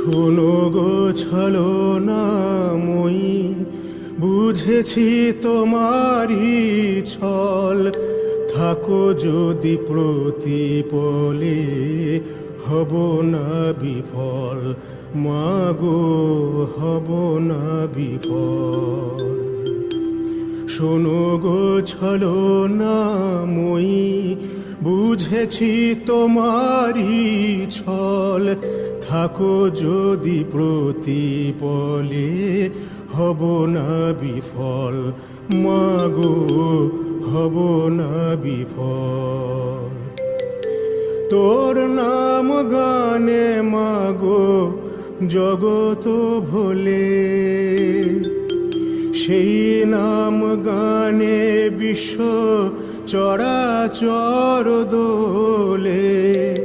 শোনো গো ছলনাময়ী, বুঝেছি তোমারই ছল। থাকো যদি প্রতিপলে, হব না বিফল। মাগো হব না বিফল। শোনো গো ছলনাময়ী, বুঝেছি তোমারই ছল। থাকো যদি প্রতিপলে, হব না বিফল। মাগো হব না বিফল। তোর নাম গানে মাগো জগত ভোলে, সেই নাম গানে বিশ্ব চরাচর দোলে।